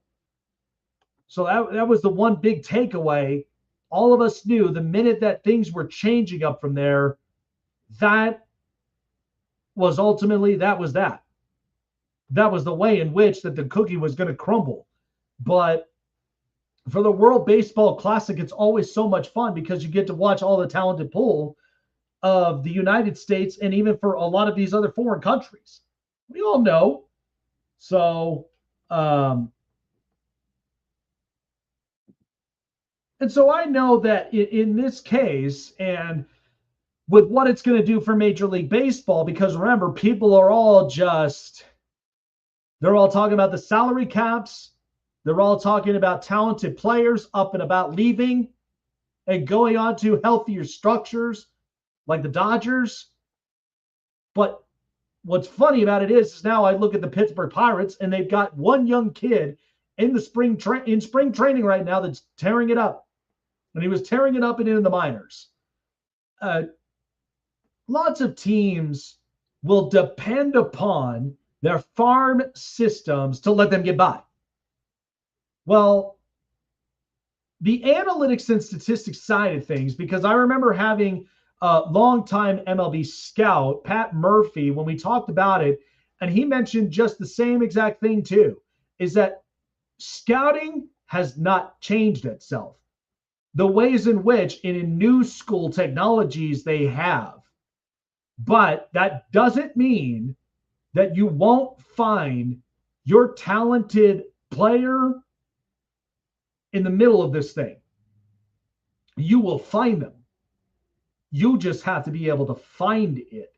So that was the one big takeaway. All of us knew the minute that things were changing up from there, that was ultimately, that was that. That was the way in which that the cookie was going to crumble. But for the World Baseball Classic, it's always so much fun because you get to watch all the talented pool of the United States and even for a lot of these other foreign countries. We all know. So, and so I know that in this case, and with what it's going to do for Major League Baseball, because remember, people are all they're all talking about the salary caps. They're all talking about talented players up and about leaving and going on to healthier structures like the Dodgers. But what's funny about it is now I look at the Pittsburgh Pirates and they've got one young kid in the spring training right now that's tearing it up. And he was tearing it up and into the minors. Lots of teams will depend upon their farm systems to let them get by. Well, the analytics and statistics side of things, because I remember having a longtime MLB scout, Pat Murphy, when we talked about it, and he mentioned just the same exact thing too, is that scouting has not changed itself. the ways in which in new school technologies they have. But that doesn't mean that you won't find your talented player in the middle of this thing. You will find them. You just have to be able to find it.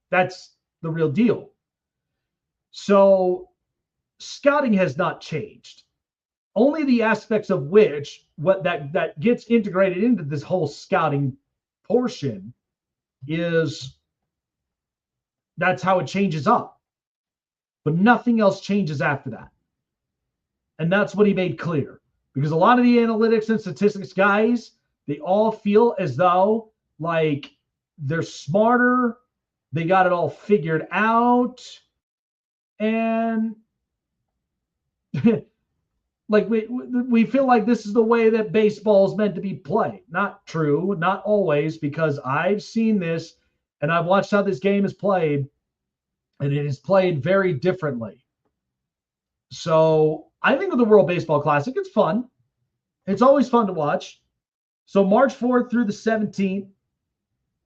That's the real deal. So scouting has not changed. Only the aspects of which what that gets integrated into this whole scouting portion is that's how it changes up. But nothing else changes after that. And that's what he made clear. Because a lot of the analytics and statistics guys, they all feel as though like they're smarter, they got it all figured out, and like we feel like this is the way that baseball is meant to be played. Not true, not always, because I've seen this and I've watched how this game is played, and it is played very differently. So I think with the World Baseball Classic, it's fun. It's always fun to watch. So March 4th through the 17th,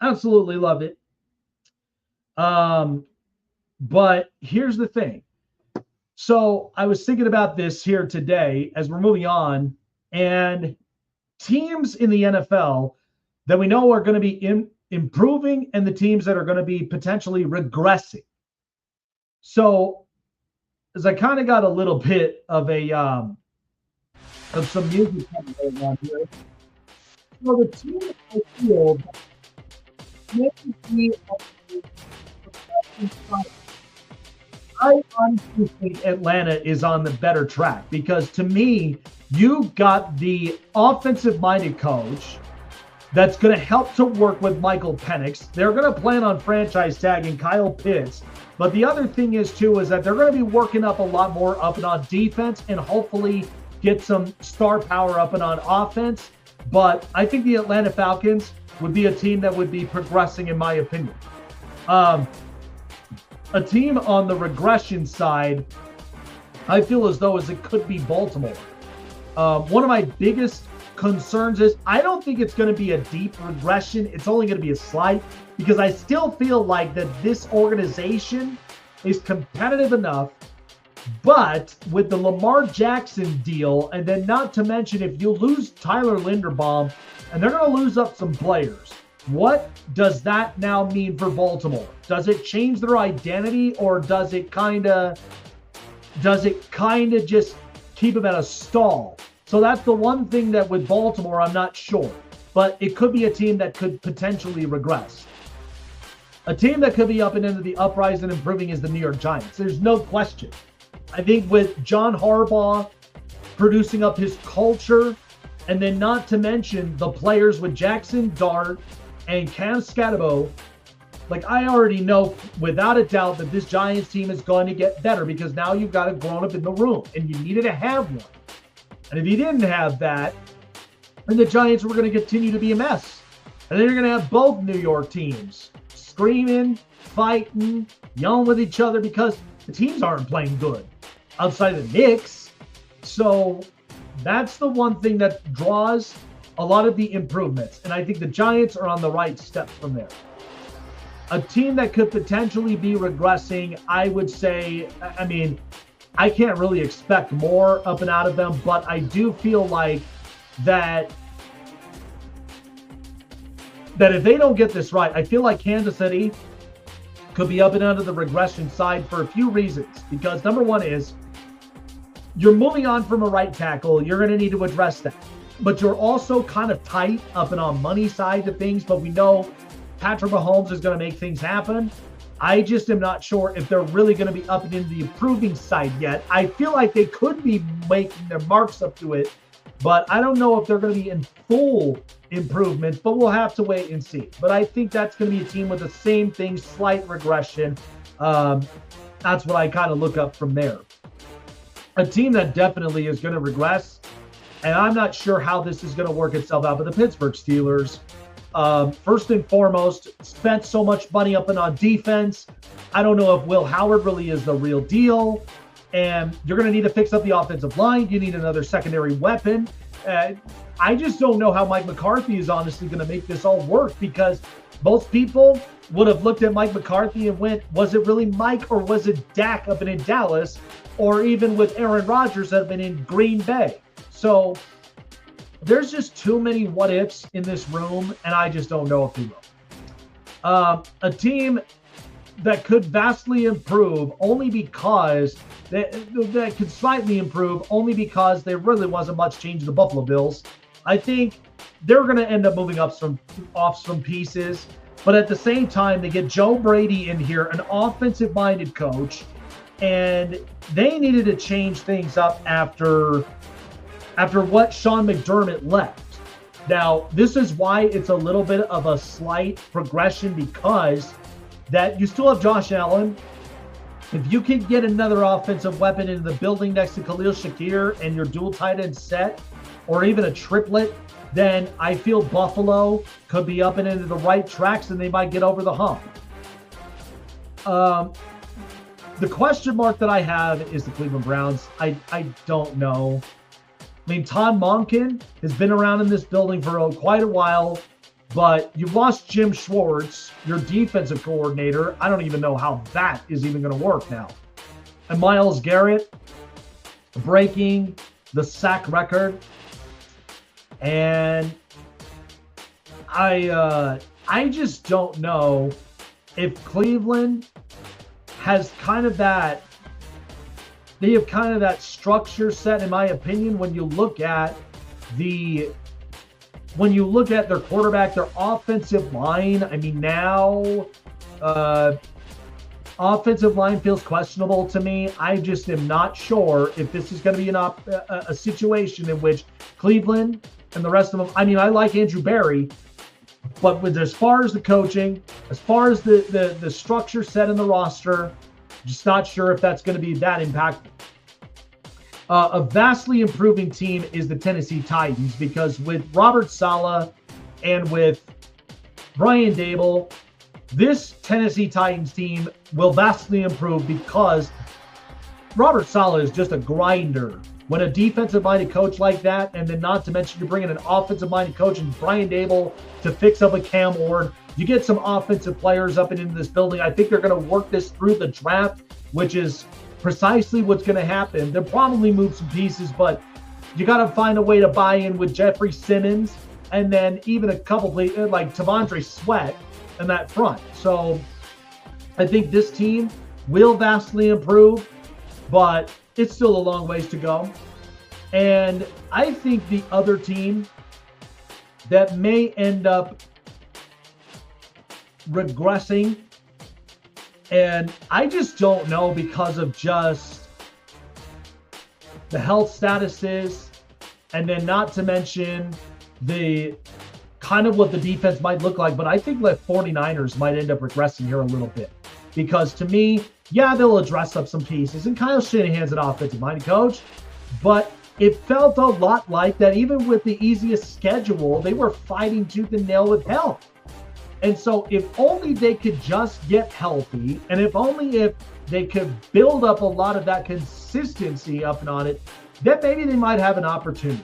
absolutely love it. But here's the thing. So I was thinking about this here today as we're moving on, and teams in the NFL that we know are going to be improving and the teams that are going to be potentially regressing. So as I kind of got a little bit of some music going on here. So the team I feel I honestly think Atlanta is on the better track, because to me, you got the offensive-minded coach that's going to help to work with Michael Penix. They're going to plan on franchise tagging Kyle Pitts. But the other thing is, too, is that they're going to be working up a lot more up and on defense and hopefully get some star power up and on offense. But I think the Atlanta Falcons would be a team that would be progressing, in my opinion. A team on the regression side, I feel as though as it could be Baltimore. One of my biggest concerns is I don't think it's going to be a deep regression. It's only going to be a slight, because I still feel like that this organization is competitive enough. But with the Lamar Jackson deal, and then not to mention if you lose Tyler Linderbaum, and they're going to lose up some players, what does that now mean for Baltimore? Does it change their identity, or does it kind of just keep them at a stall? So that's the one thing that with Baltimore, I'm not sure. But it could be a team that could potentially regress. A team that could be up and into the uprise and improving is the New York Giants. There's no question. I think with John Harbaugh producing up his culture, and then not to mention the players with Jackson Dart and Cam Scatterbo, like I already know without a doubt that this Giants team is going to get better, because now you've got a grown-up in the room, and you needed to have one. And if you didn't have that, then the Giants were going to continue to be a mess. And then you're going to have both New York teams screaming, fighting, yelling with each other, because the teams aren't playing good outside of the Knicks. So that's the one thing that draws a lot of the improvements. And I think the Giants are on the right step from there. A team that could potentially be regressing, I would say, I mean, I can't really expect more up and out of them, but I do feel like that if they don't get this right, I feel like Kansas City could be up and under the regression side for a few reasons. Because number one is you're moving on from a right tackle. You're going to need to address that. But you're also kind of tight up and on money side of things. But we know Patrick Mahomes is going to make things happen. I just am not sure if they're really going to be up and in the improving side yet. I feel like they could be making their marks up to it, but I don't know if they're going to be in full improvement, but we'll have to wait and see. But I think that's going to be a team with the same thing, slight regression. That's what I kind of look up from there. A team that definitely is going to regress, and I'm not sure how this is going to work itself out, but the Pittsburgh Steelers, first and foremost, spent so much money up and on defense. I don't know if Will Howard really is the real deal. and you're going to need to fix up the offensive line. You need another secondary weapon. I just don't know how Mike McCarthy is honestly going to make this all work, because most people would have looked at Mike McCarthy and went, was it really Mike or was it Dak up in Dallas, or even with Aaron Rodgers that have been in Green Bay? So there's just too many what ifs in this room, and I just don't know if he will. A team that could vastly improve only because that could slightly improve only because there really wasn't much change in the Buffalo Bills. I think they're going to end up moving off some pieces, but at the same time, they get Joe Brady in here, an offensive-minded coach, and they needed to change things up after what Sean McDermott left. Now, this is why it's a little bit of a slight progression, because that you still have Josh Allen. If you can get another offensive weapon into the building next to Khalil Shakir and your dual tight end set, or even a triplet, then I feel Buffalo could be up and into the right tracks and they might get over the hump. The question mark that I have is the Cleveland Browns. I don't know. I mean, Todd Monken has been around in this building for quite a while, but you've lost Jim Schwartz, your defensive coordinator. I don't even know how that is even going to work now. And Myles Garrett breaking the sack record. And I just don't know if Cleveland has kind of that, they have kind of that structure set, in my opinion, when you look at their quarterback, their offensive line. I mean, now offensive line feels questionable to me. I just am not sure if this is going to be a situation in which Cleveland and the rest of them, I mean, I like Andrew Berry, but as far as the coaching, as far as the structure set in the roster, just not sure if that's going to be that impactful. A vastly improving team is the Tennessee Titans, because with Robert Saleh and with Brian Dable, this Tennessee Titans team will vastly improve because Robert Saleh is just a grinder. When a defensive-minded coach like that, and then not to mention you're bringing an offensive-minded coach and Brian Dable to fix up a Cam Ward, you get some offensive players up and into this building. I think they're going to work this through the draft, which is precisely what's going to happen. They'll probably move some pieces, but you got to find a way to buy in with Jeffrey Simmons and then even a couple players like Tavondre Sweat in that front. So I think this team will vastly improve, but it's still a long ways to go. And I think the other team that may end up regressing, and I just don't know because of just the health statuses, and then not to mention the kind of what the defense might look like, but I think the 49ers might end up regressing here a little bit. Because to me, yeah, they'll address up some pieces, and Kyle Shanahan's an offensive-minded coach, but it felt a lot like that even with the easiest schedule, they were fighting tooth and nail with health. And so if only they could just get healthy, and if they could build up a lot of that consistency up and on it, then maybe they might have an opportunity.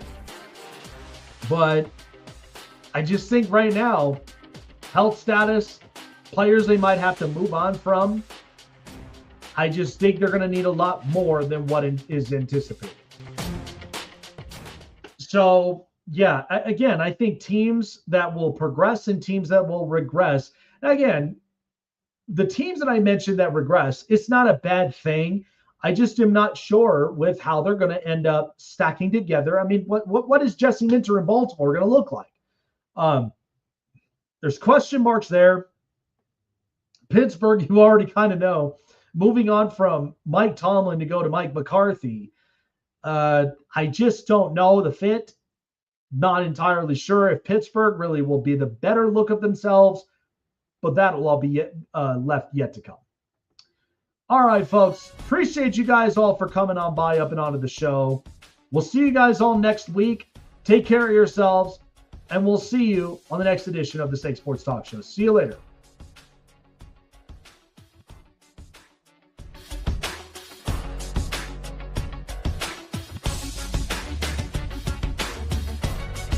But I just think right now, health status, players they might have to move on from, I just think they're going to need a lot more than what is anticipated. So, yeah, again, I think teams that will progress and teams that will regress. Again, the teams that I mentioned that regress, it's not a bad thing. I just am not sure with how they're going to end up stacking together. I mean, what is Jesse Minter in Baltimore going to look like? There's question marks there. Pittsburgh, you already kind of know. Moving on from Mike Tomlin to go to Mike McCarthy, I just don't know the fit. Not entirely sure if Pittsburgh really will be the better look of themselves, but that will all be left yet to come. All right, folks. Appreciate you guys all for coming on by up and onto the show. We'll see you guys all next week. Take care of yourselves, and we'll see you on the next edition of the Snake Sports Talk Show. See you later.